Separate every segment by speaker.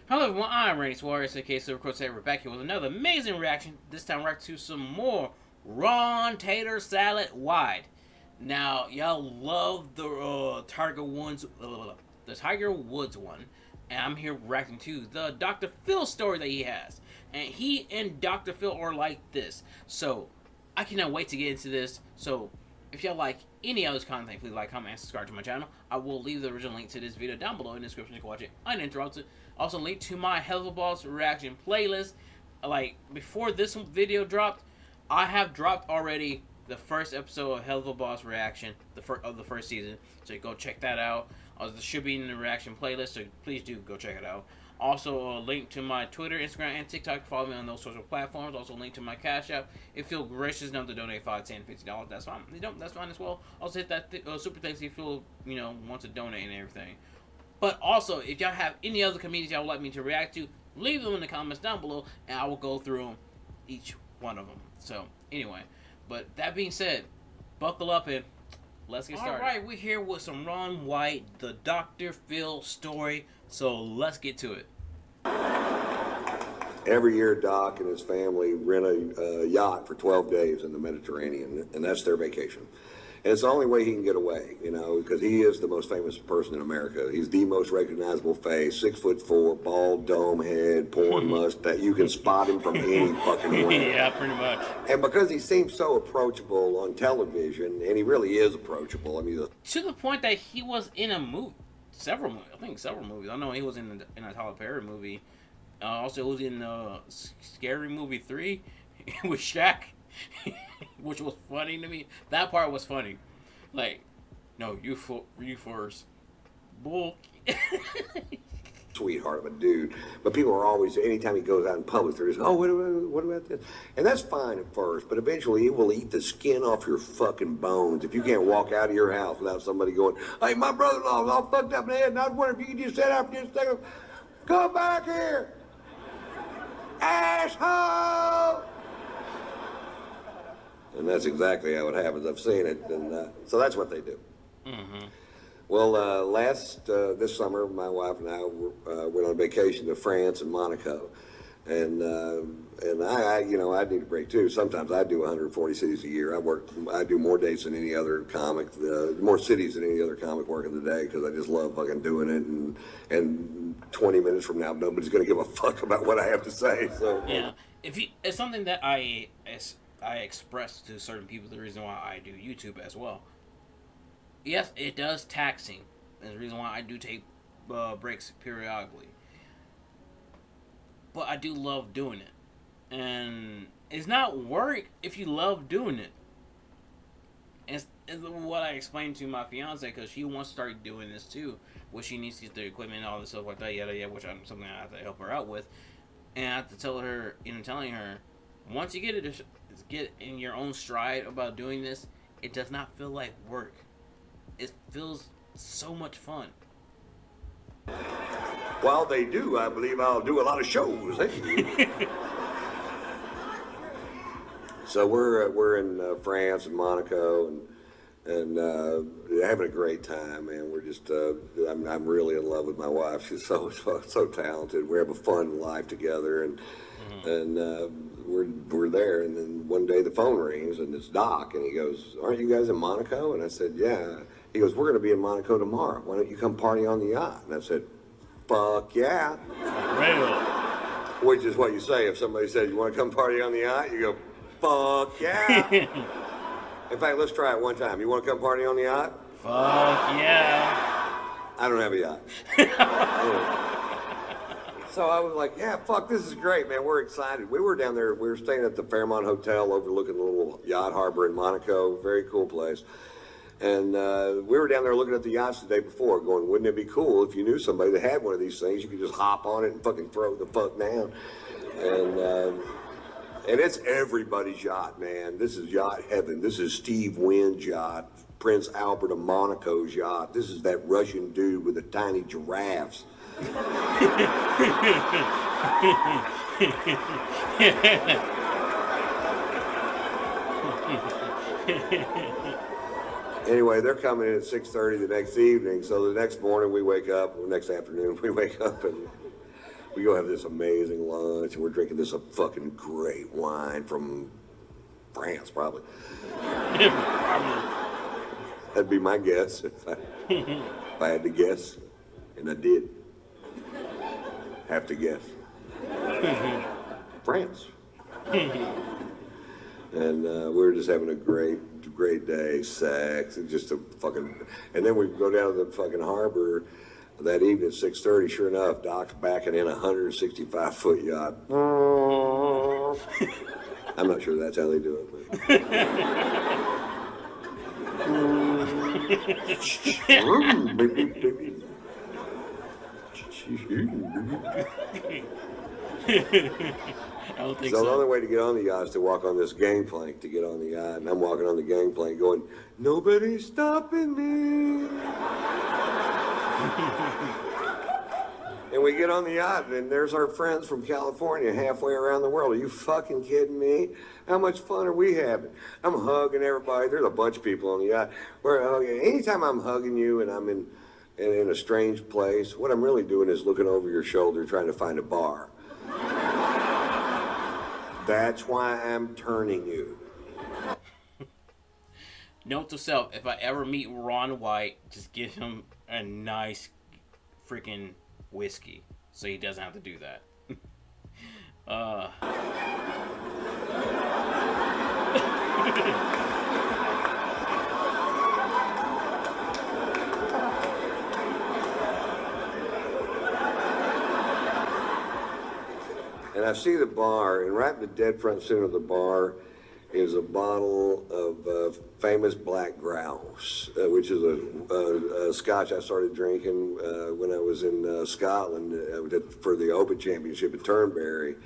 Speaker 1: Hello everyone, I'm Randy Suarez, aka Silva Crusade. We're back here with another amazing reaction. This time we're to some more Ron Tater Salad Wide. Now, y'all love the the Tiger Woods one, and I'm here reacting to the Dr. Phil story that he has. And he and Dr. Phil are like this. So, I cannot wait to get into this. So, if y'all like any of this content, please like, comment, and subscribe to my channel. I will leave the original link to this video down below in the description. You can watch it uninterrupted. Also, link to my Helluva reaction playlist. Like, before this video dropped, I have dropped already the first episode of Helluva reaction of the first season. So go check that out. It should be in the reaction playlist, so please do go check it out. Also, a link to my Twitter, Instagram, and TikTok. Follow me on those social platforms. Also, a link to my Cashapp. If you feel gracious enough to donate $5, $10, $50, that's fine. You don't, that's fine as well. Also, hit that super thanks if you feel want to donate and everything. But also, if y'all have any other comedians y'all would like me to react to, leave them in the comments down below, and I will go through them, each one of them. So, anyway, but that being said, buckle up and let's get started. Alright, we're here with some Ron White, the Dr. Phil story, so let's get to it.
Speaker 2: Every year, Doc and his family rent a yacht for 12 days in the Mediterranean, and that's their vacation. And it's the only way he can get away, because he is the most famous person in America. He's the most recognizable face, 6'4", bald dome head, porn mustache. You can spot him from any fucking way.
Speaker 1: Yeah, pretty much.
Speaker 2: And because he seems so approachable on television, and he really is approachable. I mean,
Speaker 1: to the point that he was in a movie, several movies. I know he was in a Tyler Perry movie. Also, he was in Scary Movie 3 with Shaq. Which was funny to me. That part was funny. Like, no, you first. Bull.
Speaker 2: Sweetheart of a dude. But people are always, anytime he goes out in public, they're just, oh, what about this? And that's fine at first, but eventually he will eat the skin off your fucking bones if you can't walk out of your house without somebody going, hey, my brother-in-law's all fucked up in the head, and I was wondering if you could just sit out for just a second. Come back here. Asshole! And that's exactly how it happens. I've seen it, and so that's what they do. Well, this summer, my wife and I went on vacation to France and Monaco, and I need a break too. Sometimes I do 140 cities a year. I do more dates than any other comic, more cities than any other comic working the day because I just love fucking doing it. And 20 minutes from now, nobody's gonna give a fuck about what I have to say. So
Speaker 1: yeah, it's something that I express to certain people. The reason why I do YouTube as well. Yes, it does taxing. That's the reason why I do take breaks periodically. But I do love doing it. And it's not work if you love doing it. It's what I explained to my fiance because she wants to start doing this too. Where she needs to get the equipment and all this stuff like that, yada yada, which I'm something I have to help her out with. And I have to tell her, telling her, once you get in your own stride about doing this, it does not feel like work. It feels so much fun.
Speaker 2: While they do, I believe I'll do a lot of shows. Eh? So we're in France and Monaco and having a great time, man. We're just I'm really in love with my wife. She's so talented. We have a fun life together, and we're there. And then one day the phone rings and it's Doc, and he goes, "Aren't you guys in Monaco?" And I said, "Yeah." He goes, "We're going to be in Monaco tomorrow. Why don't you come party on the yacht?" And I said, "Fuck yeah."
Speaker 1: Real.
Speaker 2: Which is what you say if somebody says, "You want to come party on the yacht?" You go, "Fuck yeah." In fact, let's try it one time. You want to come party on the yacht?
Speaker 1: Fuck yeah.
Speaker 2: I don't have a yacht. So I was like, yeah, fuck, this is great, man. We're excited. We were down there. We were staying at the Fairmont Hotel overlooking the little yacht harbor in Monaco. Very cool place. And we were down there looking at the yachts the day before going, wouldn't it be cool if you knew somebody that had one of these things? You could just hop on it and fucking throw it the fuck down. And it's everybody's yacht, man. This is yacht heaven. This is Steve Wynn's yacht, Prince Albert of Monaco's yacht. This is that Russian dude with the tiny giraffes. Anyway, they're coming in at 6:30 the next evening, so the next morning we wake up, or next afternoon we wake up, and we go have this amazing lunch, and we're drinking this fucking great wine from France, probably. That'd be my guess if I had to guess, and I did have to guess. France. And we were just having a great day, sex, and just a fucking. And then we go down to the fucking harbor that evening at 6:30. Sure enough, Doc's backing in a 165-foot yacht. I'm not sure that's how they do it,
Speaker 1: I don't think
Speaker 2: so
Speaker 1: so.
Speaker 2: the only way to get on the yacht is to walk on this gangplank to get on the yacht. And I'm walking on the gangplank going, nobody's stopping me. And we get on the yacht, and there's our friends from California halfway around the world. Are you fucking kidding me? How much fun are we having? I'm hugging everybody. There's a bunch of people on the yacht. We're hugging. Anytime I'm hugging you and I'm in a strange place, what I'm really doing is looking over your shoulder trying to find a bar. That's why I'm turning you.
Speaker 1: Note to self, if I ever meet Ron White, just give him a nice freaking whiskey so he doesn't have to do that.
Speaker 2: And I see the bar, and right in the dead front center of the bar is a bottle of famous black grouse, which is a scotch I started drinking when I was in Scotland for the Open Championship at Turnberry.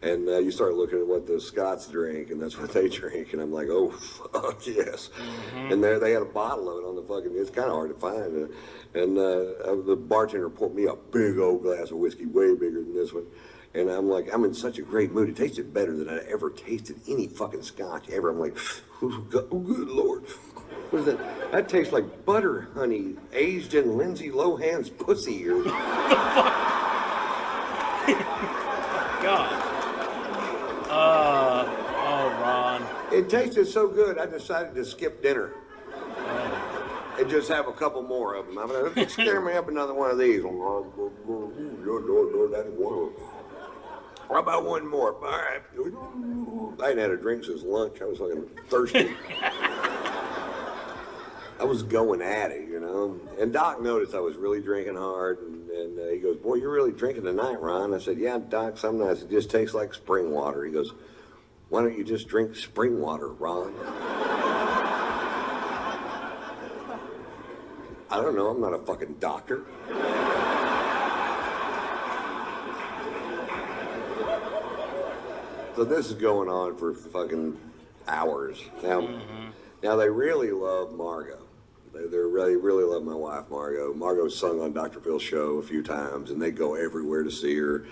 Speaker 2: And you start looking at what the Scots drink, and that's what they drink. And I'm like, oh, fuck, yes. Mm-hmm. And they had a bottle of it on the fucking, it's kind of hard to find. And the bartender poured me a big old glass of whiskey, way bigger than this one. And I'm like, I'm in such a great mood. It tasted better than I ever tasted any fucking scotch ever. I'm like, oh, good Lord. What is that? That tastes like butter, honey, aged in Lindsay Lohan's pussy. Or...
Speaker 1: God. Oh, Ron.
Speaker 2: It tasted so good, I decided to skip dinner. And just have a couple more of them. I'm gonna scare me up another one of these. How about one more? All right. I hadn't had a drink since lunch. I was fucking thirsty. I was going at it, you know. And Doc noticed I was really drinking hard, and he goes, boy, you're really drinking tonight, Ron. I said, yeah, Doc, some nights it just tastes like spring water. He goes, why don't you just drink spring water, Ron? I don't know, I'm not a fucking doctor. So this is going on for fucking hours. Now they really love Margot. They really love my wife, Margot. Margot's sung on Dr. Phil's show a few times, and they go everywhere to see her.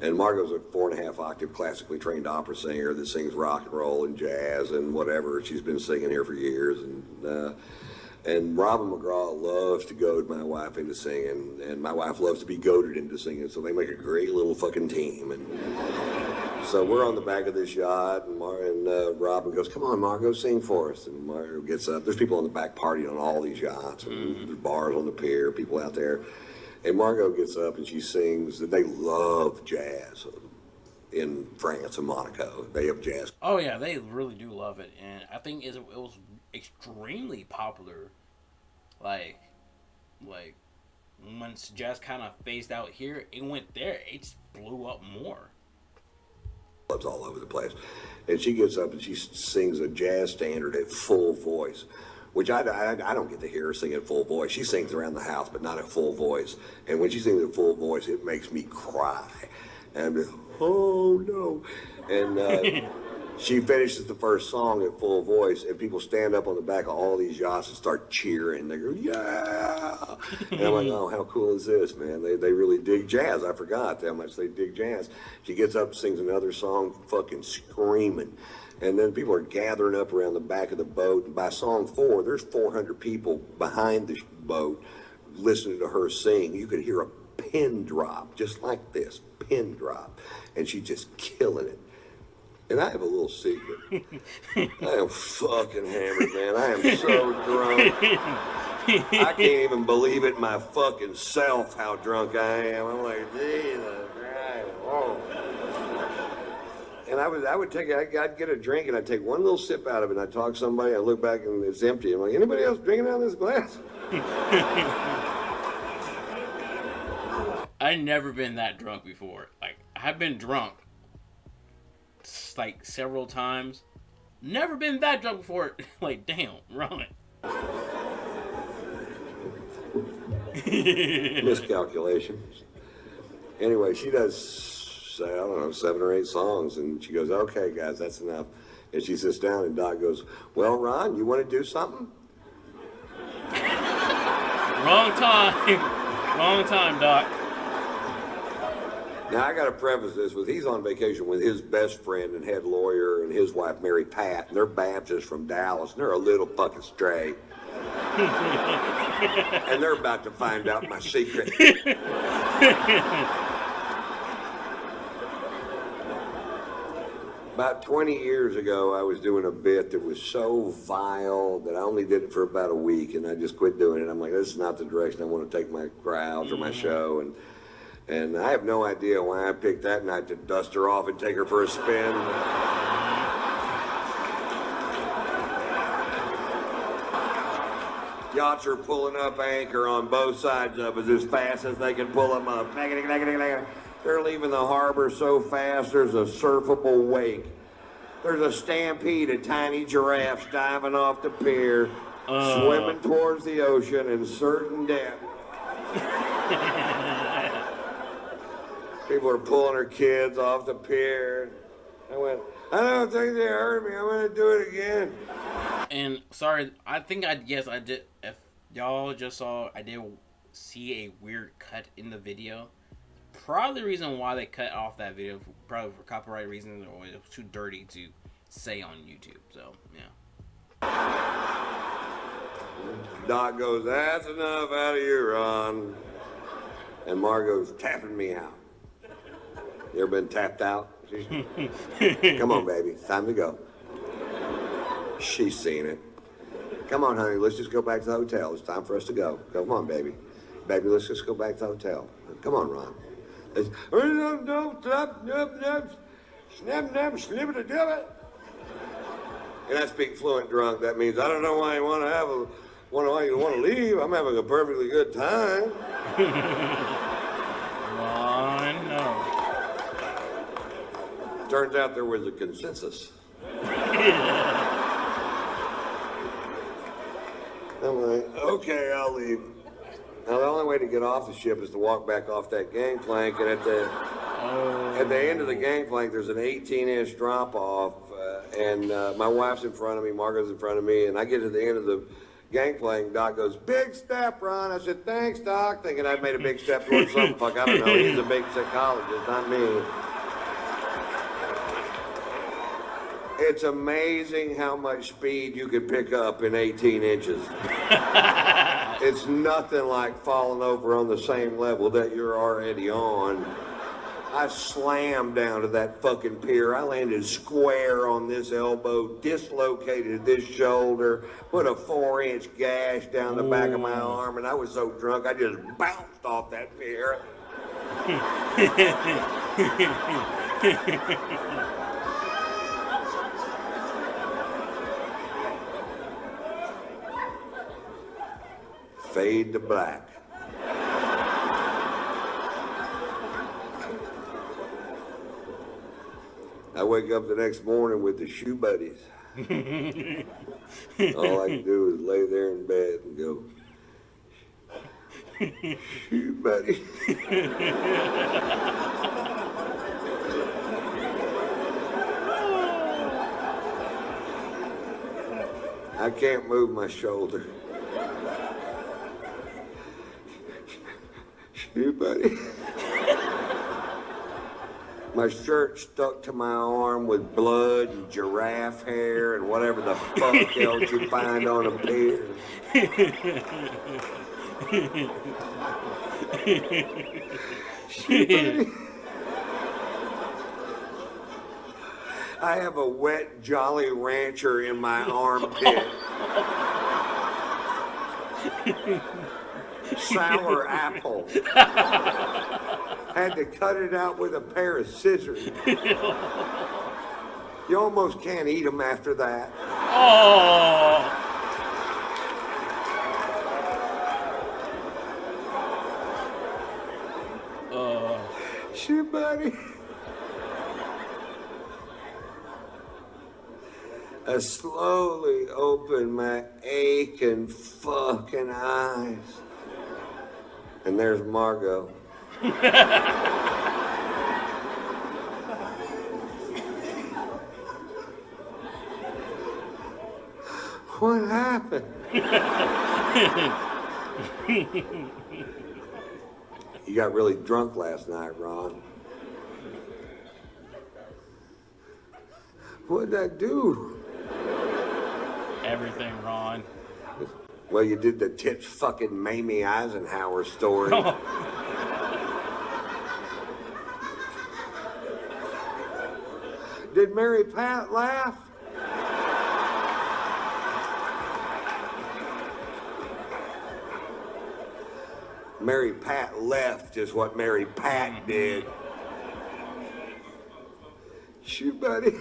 Speaker 2: And Margot's a 4.5 octave classically trained opera singer that sings rock and roll and jazz and whatever. She's been singing here for years. And Robin McGraw loves to goad my wife into singing, and my wife loves to be goaded into singing, so they make a great little fucking team. And so we're on the back of this yacht, and Robin goes, come on, Margot, sing for us. And Margot gets up. There's people on the back partying on all these yachts, and there's bars on the pier, people out there. And Margot gets up and she sings. They love jazz in France and Monaco. They have jazz.
Speaker 1: Oh, yeah, they really do love it. And I think it was extremely popular. Like once jazz kind of phased out here, it went there. It just blew up more.
Speaker 2: Clubs all over the place. And she gets up and she sings a jazz standard at full voice, which I don't get to hear her sing at full voice. She sings around the house, but not at full voice. And when she sings at full voice, it makes me cry. And oh no. And she finishes the first song at full voice, and people stand up on the back of all these yachts and start cheering. They go, yeah! And I'm like, oh, how cool is this, man? They really dig jazz. I forgot how much they dig jazz. She gets up, sings another song, fucking screaming. And then people are gathering up around the back of the boat. And by song 4, there's 400 people behind the boat listening to her sing. You could hear a pin drop, just like this. pin drop, and she's just killing it. And I have a little secret. I am fucking hammered, man. I am so drunk. I can't even believe it my fucking self how drunk I am. I'm like, Jesus Christ. Oh. And I'd get a drink and I'd take one little sip out of it and I'd talk to somebody, I look back and it's empty. I'm like, anybody else drinking out of this glass?
Speaker 1: I've never been that drunk before. Like, I've been drunk like several times. Never been that drunk before. Like, damn, Ron.
Speaker 2: Miscalculations. Anyway, she does, I don't know, 7 or 8 songs, and she goes, okay, guys, that's enough. And she sits down, and Doc goes, well, Ron, you want to do something?
Speaker 1: Wrong time. Wrong time, Doc.
Speaker 2: Now, I got to preface this with he's on vacation with his best friend and head lawyer and his wife, Mary Pat, and they're Baptists from Dallas, and they're a little fucking straight. And they're about to find out my secret. About 20 years ago, I was doing a bit that was so vile that I only did it for about a week, and I just quit doing it. I'm like, this is not the direction I want to take my crowds or my show, and I have no idea why I picked that night to dust her off and take her for a spin. Yachts are pulling up anchor on both sides of us as fast as they can pull them up. They're leaving the harbor so fast there's a surfable wake. There's a stampede of tiny giraffes diving off the pier, swimming towards the ocean in certain depth. People are pulling their kids off the pier. I went, I don't think they hurt me. I'm going to do it again.
Speaker 1: And sorry, I think I did. If y'all just saw, I did see a weird cut in the video. Probably the reason why they cut off that video, probably for copyright reasons, or it was too dirty to say on YouTube. So yeah.
Speaker 2: Doc goes, that's enough out of you, Ron. And Margot's tapping me out. You ever been tapped out? Come on, baby. It's time to go. She's seen it. Come on, honey. Let's just go back to the hotel. It's time for us to go. Come on, baby. Baby, let's just go back to the hotel. Come on, Ron. And I speak fluent drunk. That means I don't know why you want to why you want to leave. I'm having a perfectly good time.
Speaker 1: No.
Speaker 2: Turns out there was a consensus. I'm like, okay, I'll leave. Now, the only way to get off the ship is to walk back off that gangplank, and at the end of the gangplank, there's an 18-inch drop-off, and my wife's in front of me, Margot's in front of me, and I get to the end of the gangplank, Doc goes, big step, Ron. I said, thanks, Doc, thinking I'd made a big step towards some fuck. I don't know, he's a big psychologist, not me. It's amazing how much speed you can pick up in 18 inches. It's nothing like falling over on the same level that you're already on. I slammed down to that fucking pier. I landed square on this elbow, dislocated this shoulder, put a 4-inch gash down the back of my arm, and I was so drunk I just bounced off that pier. Fade to black. I wake up the next morning with the shoe buddies. All I can do is lay there in bed and go, shoe buddy. I can't move my shoulder. Shoe buddy. My shirt stuck to my arm with blood and giraffe hair and whatever the fuck else you find on a pier. Shoe buddy. I have a wet Jolly Rancher in my armpit. Sour apple. Had to cut it out with a pair of scissors. You almost can't eat them after that.
Speaker 1: Oh.
Speaker 2: Shit, buddy. I slowly opened my aching fucking eyes. And there's Margot. What happened? You got really drunk last night, Ron. What'd I do?
Speaker 1: Everything, Ron.
Speaker 2: Well, you did the tits fucking Mamie Eisenhower story. Did Mary Pat laugh? Mary Pat left is what Mary Pat did. Shoot, buddy.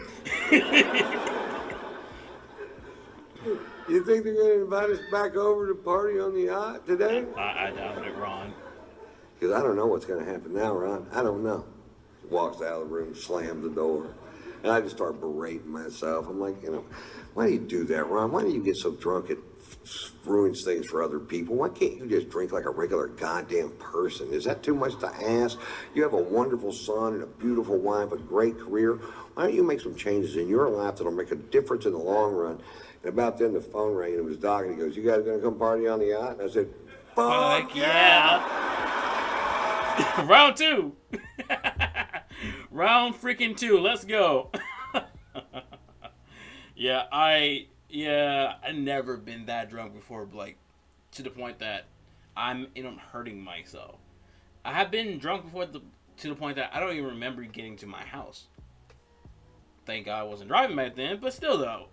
Speaker 2: You think they're going to invite us back over to party on the yacht today?
Speaker 1: I doubt it, Ron.
Speaker 2: Because I don't know what's going to happen now, Ron. I don't know. He walks out of the room, slams the door. And I just start berating myself. I'm like, why do you do that, Ron? Why do you get so drunk it ruins things for other people? Why can't you just drink like a regular goddamn person? Is that too much to ask? You have a wonderful son and a beautiful wife, a great career. Why don't you make some changes in your life that'll make a difference in the long run? And about then the phone rang and it was Doc and he goes, you guys gonna come party on the yacht? And I said, fuck yeah.
Speaker 1: Round 2. Round freaking 2. Let's go. I never been that drunk before, like, to the point that I'm hurting myself. I have been drunk before to the point that I don't even remember getting to my house. Thank God I wasn't driving back then, but still though.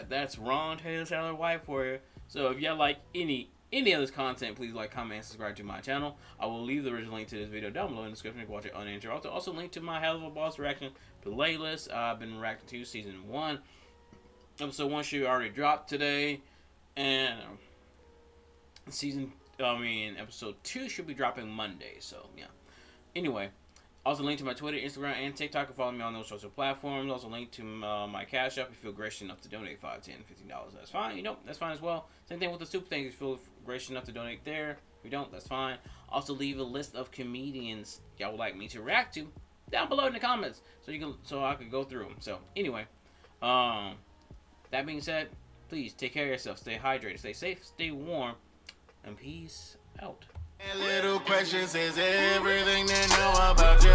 Speaker 1: That's Ron Taylor Sailor White for you. So if y'all like any of this content, please like, comment, and subscribe to my channel. I will leave the original link to this video down below in the description if you watch it uninterrupted. Also link to my Helluva Boss reaction playlist. I've been reacting to season 1. Episode 1 should already dropped today, and episode 2 should be dropping Monday. So yeah. Anyway. Also, link to my Twitter, Instagram, and TikTok. Follow me on those social platforms. Also, link to my Cashapp. If you feel gracious enough to donate $5, $10, $15, that's fine. You don't, that's fine as well. Same thing with the super things. If you feel gracious enough to donate there. If you don't, that's fine. Also, leave a list of comedians y'all would like me to react to down below in the comments, so I could go through them. So, anyway, that being said, please take care of yourself. Stay hydrated. Stay safe. Stay warm. And peace out.
Speaker 3: Little questions is everything they know about you.